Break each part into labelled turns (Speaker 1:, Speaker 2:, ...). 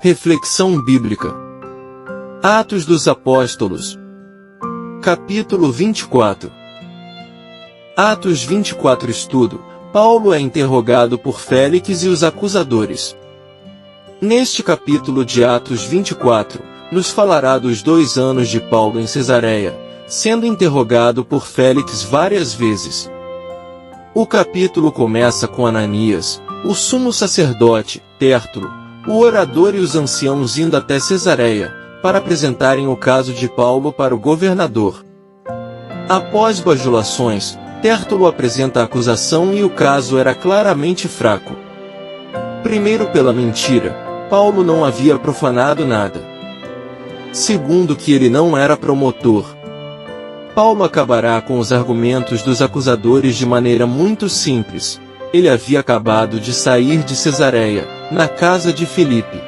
Speaker 1: Reflexão bíblica. Atos dos Apóstolos. Capítulo 24. Atos 24. Estudo. Paulo é interrogado por Félix e os acusadores. Neste capítulo de Atos 24, nos falará dos 2 anos de Paulo em Cesareia, sendo interrogado por Félix várias vezes. O capítulo começa com Ananias, o sumo sacerdote, Tértulo, o orador e os anciãos indo até Cesareia, para apresentarem o caso de Paulo para o governador. Após bajulações, Tértulo apresenta a acusação e o caso era claramente fraco. Primeiro, pela mentira, Paulo não havia profanado nada. Segundo, que ele não era promotor. Paulo acabará com os argumentos dos acusadores de maneira muito simples. Ele havia acabado de sair de Cesareia, na casa de Filipe.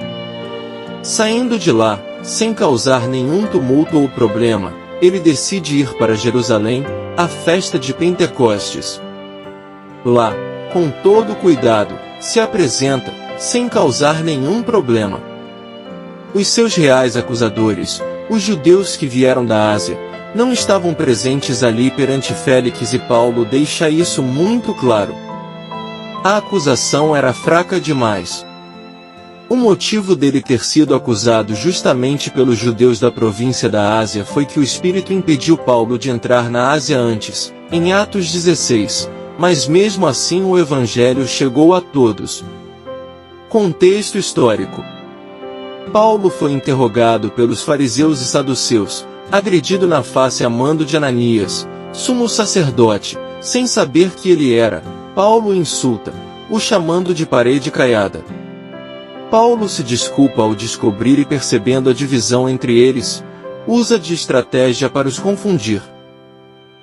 Speaker 1: Saindo de lá, sem causar nenhum tumulto ou problema, ele decide ir para Jerusalém, à festa de Pentecostes. Lá, com todo cuidado, se apresenta, sem causar nenhum problema. Os seus reais acusadores, os judeus que vieram da Ásia, não estavam presentes ali perante Félix, e Paulo deixa isso muito claro. A acusação era fraca demais. O motivo dele ter sido acusado justamente pelos judeus da província da Ásia foi que o Espírito impediu Paulo de entrar na Ásia antes, em Atos 16, mas mesmo assim o Evangelho chegou a todos. Contexto histórico. Paulo foi interrogado pelos fariseus e saduceus, agredido na face a mando de Ananias, sumo sacerdote, sem saber que ele era. Paulo o insulta, o chamando de parede caiada. Paulo se desculpa ao descobrir e percebendo a divisão entre eles, usa de estratégia para os confundir.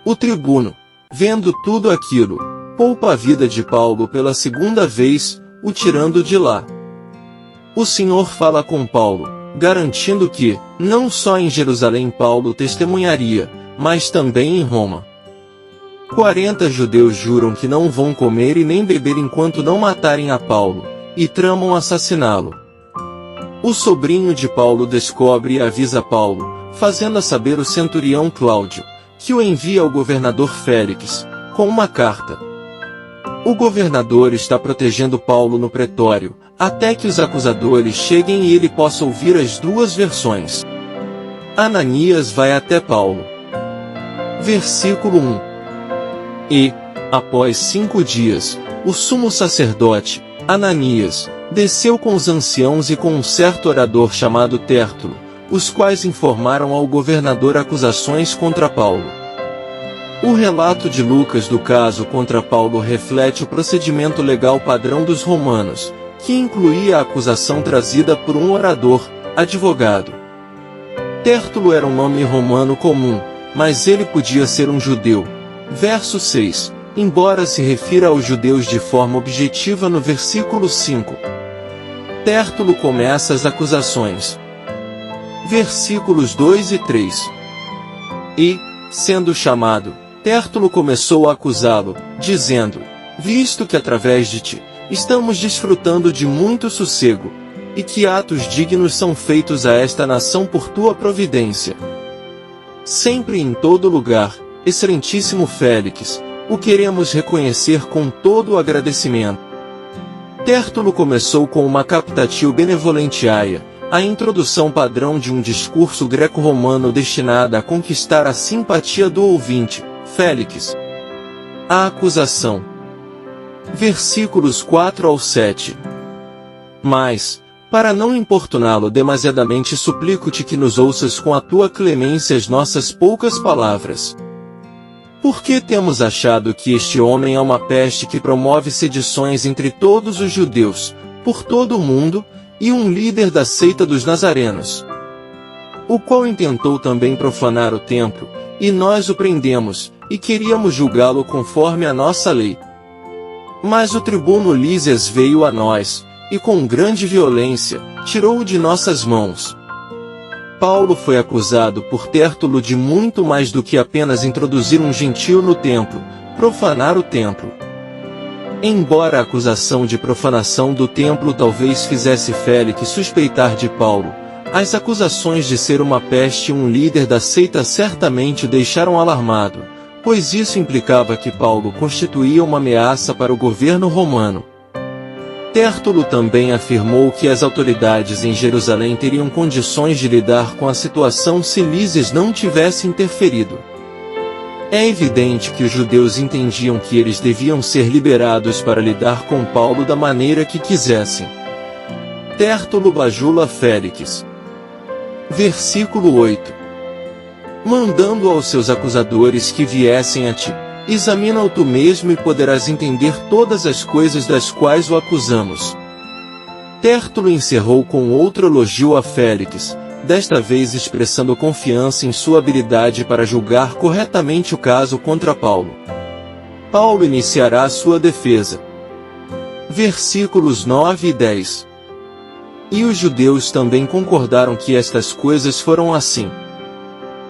Speaker 1: O tribuno, vendo tudo aquilo, poupa a vida de Paulo pela 2ª vez, o tirando de lá. O Senhor fala com Paulo, garantindo que, não só em Jerusalém Paulo testemunharia, mas também em Roma. 40 judeus juram que não vão comer e nem beber enquanto não matarem a Paulo, e tramam assassiná-lo. O sobrinho de Paulo descobre e avisa Paulo, fazendo-a saber o centurião Cláudio, que o envia ao governador Félix, com uma carta. O governador está protegendo Paulo no pretório, até que os acusadores cheguem e ele possa ouvir as 2 versões. Ananias vai até Paulo. Versículo 1. E, após 5 dias, o sumo sacerdote, Ananias, desceu com os anciãos e com um certo orador chamado Tértulo, os quais informaram ao governador acusações contra Paulo. O relato de Lucas do caso contra Paulo reflete o procedimento legal padrão dos romanos, que incluía a acusação trazida por um orador, advogado. Tértulo era um nome romano comum, mas ele podia ser um judeu. Verso 6, embora se refira aos judeus de forma objetiva no versículo 5. Tértulo começa as acusações. Versículos 2 e 3. E, sendo chamado, Tértulo começou a acusá-lo, dizendo: visto que através de ti, estamos desfrutando de muito sossego, e que atos dignos são feitos a esta nação por tua providência. Sempre e em todo lugar, excelentíssimo Félix, o queremos reconhecer com todo o agradecimento. Tértulo começou com uma captatio benevolentiae, a introdução padrão de um discurso greco-romano destinada a conquistar a simpatia do ouvinte, Félix. A acusação. Versículos 4 ao 7. Mas, para não importuná-lo demasiadamente, suplico-te que nos ouças com a tua clemência as nossas poucas palavras. Porque temos achado que este homem é uma peste que promove sedições entre todos os judeus, por todo o mundo, e um líder da seita dos nazarenos, o qual intentou também profanar o templo, e nós o prendemos, e queríamos julgá-lo conforme a nossa lei. Mas o tribuno Lísias veio a nós, e com grande violência, tirou-o de nossas mãos. Paulo foi acusado por Tértulo de muito mais do que apenas introduzir um gentio no templo, profanar o templo. Embora a acusação de profanação do templo talvez fizesse Félix suspeitar de Paulo, as acusações de ser uma peste e um líder da seita certamente o deixaram alarmado, pois isso implicava que Paulo constituía uma ameaça para o governo romano. Tértulo também afirmou que as autoridades em Jerusalém teriam condições de lidar com a situação se Lísias não tivesse interferido. É evidente que os judeus entendiam que eles deviam ser liberados para lidar com Paulo da maneira que quisessem. Tértulo bajula Félix. Versículo 8. Mandando aos seus acusadores que viessem a ti, examina-o tu mesmo e poderás entender todas as coisas das quais o acusamos. Tértulo encerrou com outro elogio a Félix, desta vez expressando confiança em sua habilidade para julgar corretamente o caso contra Paulo. Paulo iniciará sua defesa. Versículos 9 e 10. E os judeus também concordaram que estas coisas foram assim.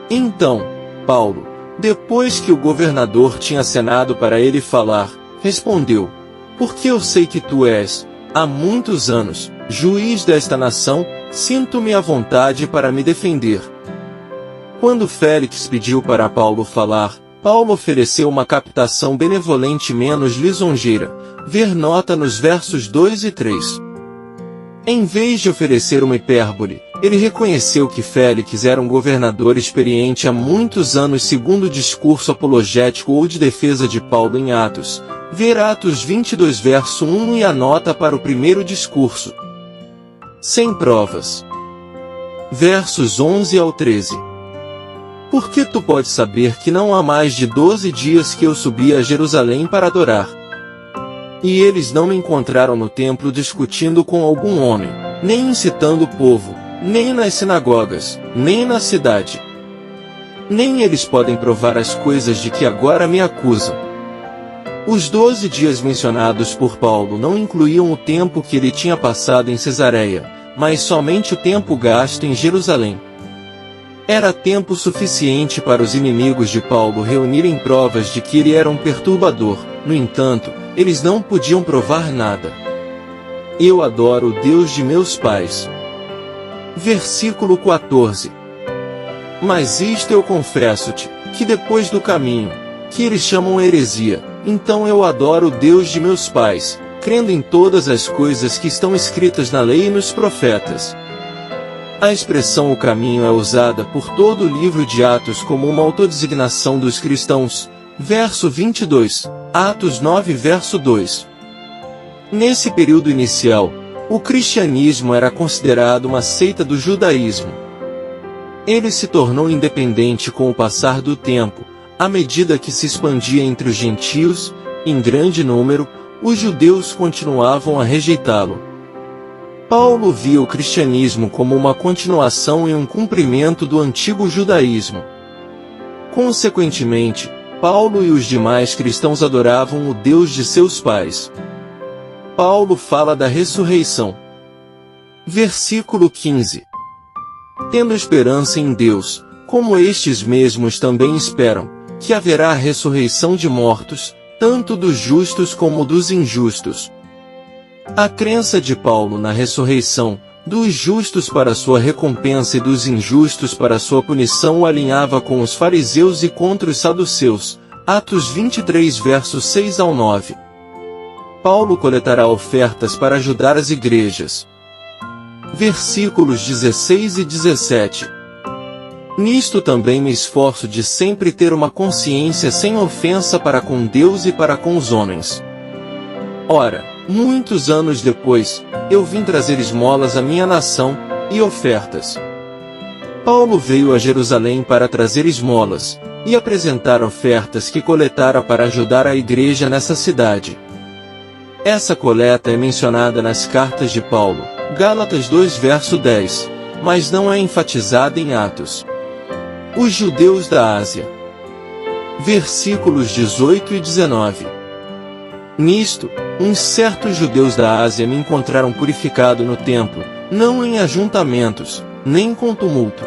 Speaker 1: Então, Paulo, depois que o governador tinha acenado para ele falar, respondeu: porque eu sei que tu és, há muitos anos, juiz desta nação, sinto-me à vontade para me defender. Quando Félix pediu para Paulo falar, Paulo ofereceu uma captação benevolente menos lisonjeira, ver nota nos versos 2 e 3. Em vez de oferecer uma hipérbole, ele reconheceu que Félix era um governador experiente há muitos anos segundo o discurso apologético ou de defesa de Paulo em Atos, ver Atos 22 verso 1 e a nota para o primeiro discurso. Sem provas. Versos 11 ao 13. Porque tu podes saber que não há mais de 12 dias que eu subi a Jerusalém para adorar. E eles não me encontraram no templo discutindo com algum homem, nem incitando o povo, nem nas sinagogas, nem na cidade. Nem eles podem provar as coisas de que agora me acusam. Os 12 dias mencionados por Paulo não incluíam o tempo que ele tinha passado em Cesareia, mas somente o tempo gasto em Jerusalém. Era tempo suficiente para os inimigos de Paulo reunirem provas de que ele era um perturbador, no entanto, eles não podiam provar nada. Eu adoro o Deus de meus pais. Versículo 14. Mas isto eu confesso-te, que depois do caminho, que eles chamam heresia, então eu adoro o Deus de meus pais, crendo em todas as coisas que estão escritas na lei e nos profetas. A expressão o caminho é usada por todo o livro de Atos como uma autodesignação dos cristãos. Verso 22, Atos 9 verso 2. Nesse período inicial, o cristianismo era considerado uma seita do judaísmo. Ele se tornou independente com o passar do tempo, à medida que se expandia entre os gentios, em grande número, os judeus continuavam a rejeitá-lo. Paulo via o cristianismo como uma continuação e um cumprimento do antigo judaísmo. Consequentemente, Paulo e os demais cristãos adoravam o Deus de seus pais. Paulo fala da ressurreição. Versículo 15. Tendo esperança em Deus, como estes mesmos também esperam, que haverá a ressurreição de mortos, tanto dos justos como dos injustos. A crença de Paulo na ressurreição, dos justos para sua recompensa e dos injustos para sua punição o alinhava com os fariseus e contra os saduceus. Atos 23 versos 6 ao 9. Paulo coletará ofertas para ajudar as igrejas. Versículos 16 e 17. Nisto também me esforço de sempre ter uma consciência sem ofensa para com Deus e para com os homens. Ora, muitos anos depois, eu vim trazer esmolas à minha nação, e ofertas. Paulo veio a Jerusalém para trazer esmolas, e apresentar ofertas que coletara para ajudar a igreja nessa cidade. Essa coleta é mencionada nas cartas de Paulo, Gálatas 2 verso 10, mas não é enfatizada em Atos. Os judeus da Ásia. Versículos 18 e 19. Nisto, uns certos judeus da Ásia me encontraram purificado no templo, não em ajuntamentos, nem com tumulto.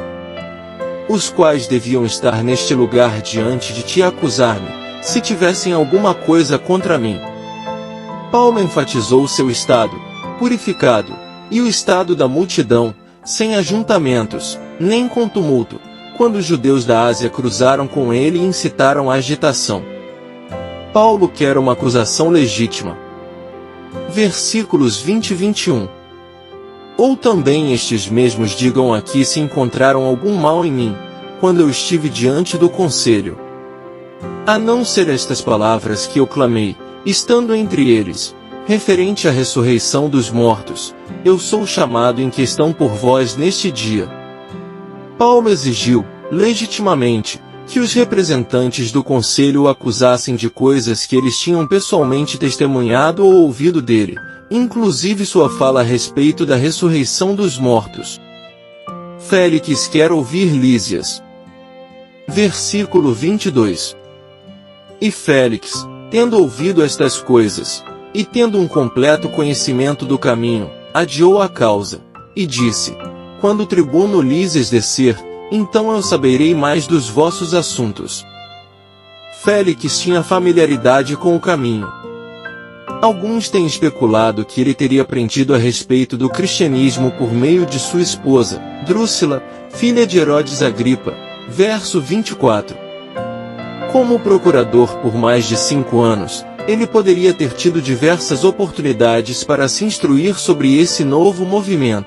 Speaker 1: Os quais deviam estar neste lugar diante de ti a acusar-me, se tivessem alguma coisa contra mim. Paulo enfatizou seu estado, purificado, e o estado da multidão, sem ajuntamentos, nem com tumulto, quando os judeus da Ásia cruzaram com ele e incitaram a agitação. Paulo quer uma acusação legítima. Versículos 20 e 21. Ou também estes mesmos digam aqui se encontraram algum mal em mim, quando eu estive diante do conselho. A não ser estas palavras que eu clamei, estando entre eles, referente à ressurreição dos mortos, eu sou chamado em questão por vós neste dia. Paulo exigiu, legitimamente, que os representantes do conselho o acusassem de coisas que eles tinham pessoalmente testemunhado ou ouvido dele, inclusive sua fala a respeito da ressurreição dos mortos. Félix quer ouvir Lísias. Versículo 22. E Félix, tendo ouvido estas coisas, e tendo um completo conhecimento do caminho, adiou a causa, e disse: quando o tribuno Lísias descer, então eu saberei mais dos vossos assuntos. Félix tinha familiaridade com o caminho. Alguns têm especulado que ele teria aprendido a respeito do cristianismo por meio de sua esposa, Drúxila, filha de Herodes Agripa, verso 24. Como procurador por mais de 5 anos, ele poderia ter tido diversas oportunidades para se instruir sobre esse novo movimento.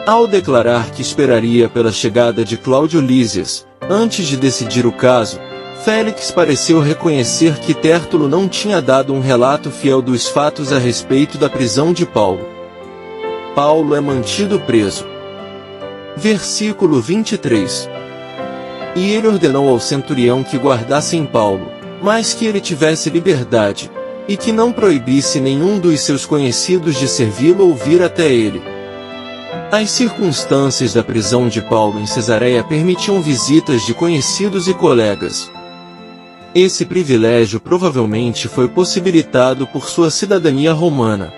Speaker 1: Ao declarar que esperaria pela chegada de Cláudio Lísias, antes de decidir o caso, Félix pareceu reconhecer que Tértulo não tinha dado um relato fiel dos fatos a respeito da prisão de Paulo. Paulo é mantido preso. Versículo 23. E ele ordenou ao centurião que guardassem Paulo, mas que ele tivesse liberdade, e que não proibisse nenhum dos seus conhecidos de servi-lo ou vir até ele. As circunstâncias da prisão de Paulo em Cesareia permitiam visitas de conhecidos e colegas. Esse privilégio provavelmente foi possibilitado por sua cidadania romana.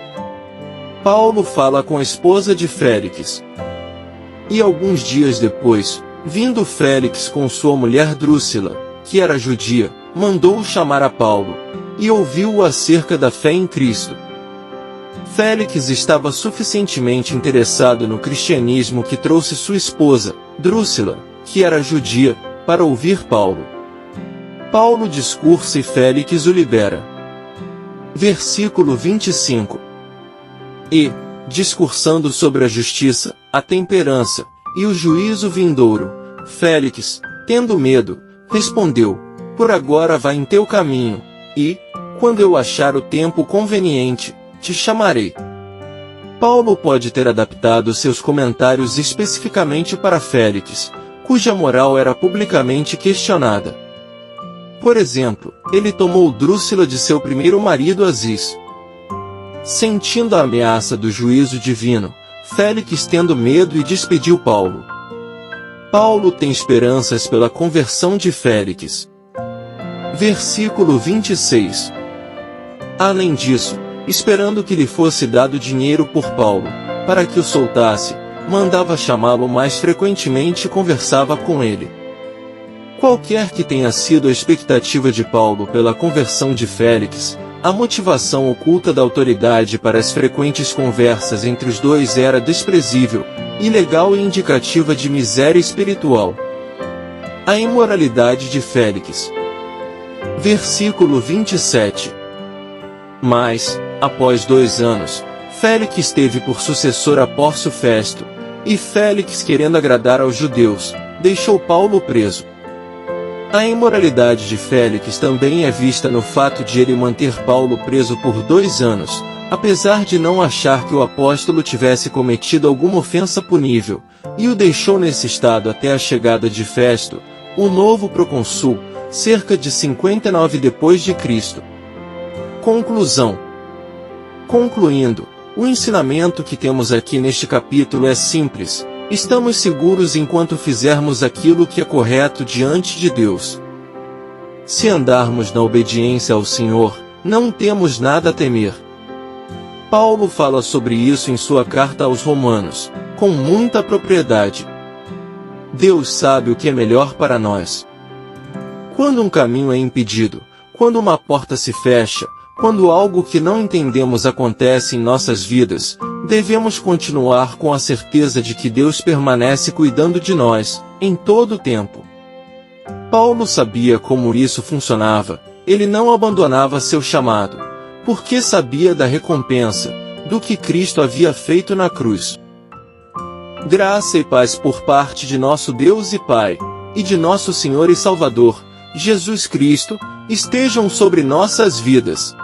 Speaker 1: Paulo fala com a esposa de Félix. E alguns dias depois, vindo Félix com sua mulher Drúxila, que era judia, mandou-o chamar a Paulo, e ouviu-o acerca da fé em Cristo. Félix estava suficientemente interessado no cristianismo que trouxe sua esposa, Drúxila, que era judia, para ouvir Paulo. Paulo discursa e Félix o libera. Versículo 25. E, discursando sobre a justiça, a temperança, e o juízo vindouro, Félix, tendo medo, respondeu: por agora vai em teu caminho, e, quando eu achar o tempo conveniente, te chamarei. Paulo pode ter adaptado seus comentários especificamente para Félix, cuja moral era publicamente questionada. Por exemplo, ele tomou Drúxila de seu primeiro marido Aziz. Sentindo a ameaça do juízo divino, Félix tendo medo e despediu Paulo. Paulo tem esperanças pela conversão de Félix. Versículo 26. Além disso, esperando que lhe fosse dado dinheiro por Paulo, para que o soltasse, mandava chamá-lo mais frequentemente e conversava com ele. Qualquer que tenha sido a expectativa de Paulo pela conversão de Félix, a motivação oculta da autoridade para as frequentes conversas entre os dois era desprezível, ilegal e indicativa de miséria espiritual. A imoralidade de Félix. Versículo 27. Mas, após 2 anos, Félix teve por sucessor a Pórcio Festo, e Félix, querendo agradar aos judeus, deixou Paulo preso. A imoralidade de Félix também é vista no fato de ele manter Paulo preso por 2 anos, apesar de não achar que o apóstolo tivesse cometido alguma ofensa punível, e o deixou nesse estado até a chegada de Festo, o novo procônsul, cerca de 59 depois de Cristo. Conclusão. Concluindo, o ensinamento que temos aqui neste capítulo é simples: estamos seguros enquanto fizermos aquilo que é correto diante de Deus. Se andarmos na obediência ao Senhor, não temos nada a temer. Paulo fala sobre isso em sua carta aos Romanos, com muita propriedade. Deus sabe o que é melhor para nós. Quando um caminho é impedido, quando uma porta se fecha, Quando algo que não entendemos acontece em nossas vidas, devemos continuar com a certeza de que Deus permanece cuidando de nós, em todo o tempo. Paulo sabia como isso funcionava, ele não abandonava seu chamado, porque sabia da recompensa, do que Cristo havia feito na cruz. Graça e paz por parte de nosso Deus e Pai, e de nosso Senhor e Salvador, Jesus Cristo, estejam sobre nossas vidas.